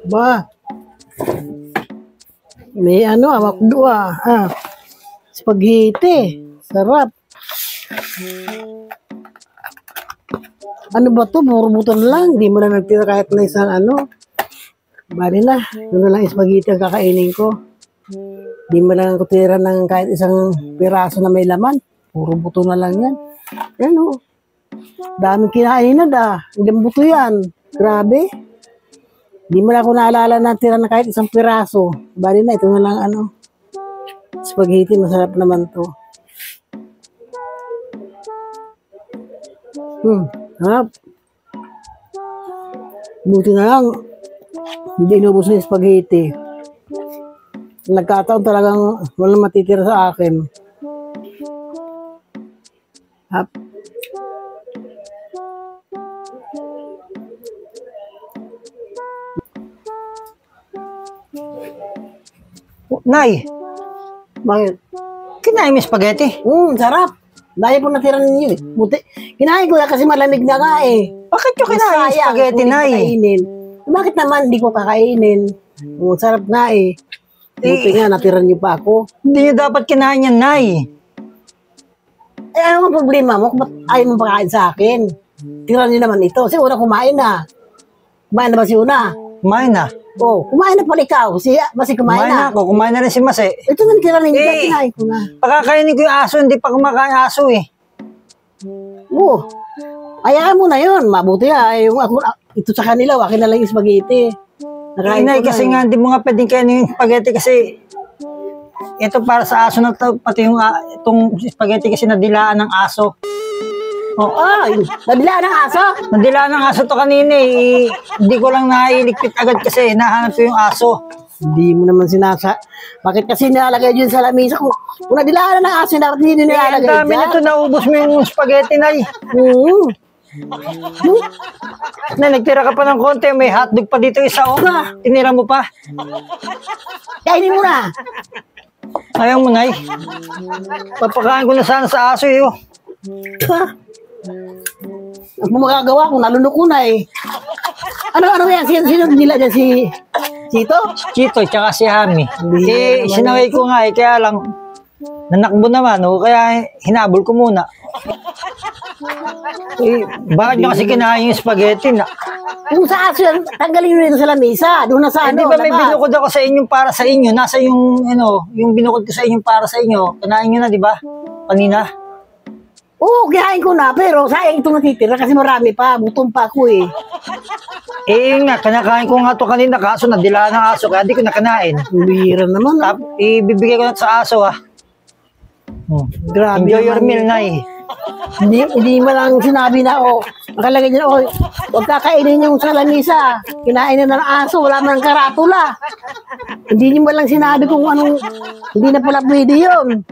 Ba, may ano, amakdo spaghetti. Sarap. Ano ba to? Puro buton lang. Di mo na nagtira kahit na isang ano. Bali na. Yun na lang yung spaghetti ang kakainin ko. Di mo lang kutira ng kahit isang piraso na may laman. Puro buto na lang yan. Yan o. Daming kinain na da. Hindi buto yan. Grabe. Di mo na ako naalala na tira na kahit isang piraso. Bali na. Ito na lang ano. Spaghetti. Masarap naman to. Harap. Buti na lang. Hindi inubos na yung spaghetti. Nagkataon talagang walang matitira sa akin. Hap. Nay, Bakit? kinain mo yung spaghetti? Sarap. Dahil po natira ninyo eh. Buti. Kinain ko na kasi malamig na nga eh. Bakit yung kinain yung Sayang, spaghetti, hindi ko Nay? kakainin. Bakit naman hindi ko kakainin? Sarap nga eh. Buti nga, natira niyo pa ako. Hindi nyo dapat kinain yan, Nay. Eh, ano ang problema mo? Ba't ayaw mo pakain sa akin? Tira niyo naman ito. Si Una kumain na. Kumain na ba si Una? Kumain na. Oh, kumain na pala ikaw. Basi kumain Kumain na na. ako. Kumain na rin si Mase. Ito na tira ninyo. Eh. Kinain ko na. Pagkakainin ko yung aso, hindi pa kumakain aso eh. Oh, hayaan mo na yun. Mabuti yung ako, ito sa kanila, akin na lang yung spaghetti. Nakain Nay, ko na kasi eh. nga, hindi mo nga pwedeng kainin yung spaghetti kasi ito para sa aso na to, pati yung itong spaghetti kasi nadilaan ng aso. Oh, Ay, nabila ng aso. nadilaan ng aso to kanina eh. Hindi ko lang nailigpit agad kasi nahanap ko yung aso. Hindi mo naman sinasa. Bakit kasi nilalagay dyan sa lamisa? Kung nadilaan ng aso, dapat hindi Eh, ang nilalagay dami dyan. nito, naubos mo yung spaghetti, Nay. Na, nagtira ka pa ng konti, may hotdog pa dito isa, oh. Tinira mo pa. Kainin mo na. Ayaw mo, Nay. Papakain ko na sana sa aso, eh, oh. Ang magagawa ko, nalunok ko na eh. Ano yan? Sino nila dyan? Si Chito? Chito, tsaka si Hami. Hindi Eh, naman sinaway ko nga, eh, kaya lang, nanakbo naman, oh, kaya hinabol ko muna. Eh, bakit nyo kasi kinain yung spaghetti na? Kung sa aso yan, tanggalin nyo rin sa lamisa. Doon na sa Hindi ano. ba may labas. binukod ako sa inyo para sa inyo? Nasa yung, yung binukod ko sa inyo para sa inyo. Kinain nyo na, di ba? Kanina. Oo, kinain ko na. Pero sayang ito natitira kasi marami pa. Butong pa ako eh. Eh, yun nga, kinakain ko nga to kanina, kaso nadila ng aso, kaya di ko nakinain. Bihira naman. Ibibigay ko na sa aso, ah. Grabe Enjoy your naman meal, yun. Nay. Hindi mo lang sinabi na, nakalagay dyan, huwag kakainin yung sa lamisa. Kinain na ng aso, wala man karatula. Hindi mo lang sinabi kung anong, hindi na pala pwede yun.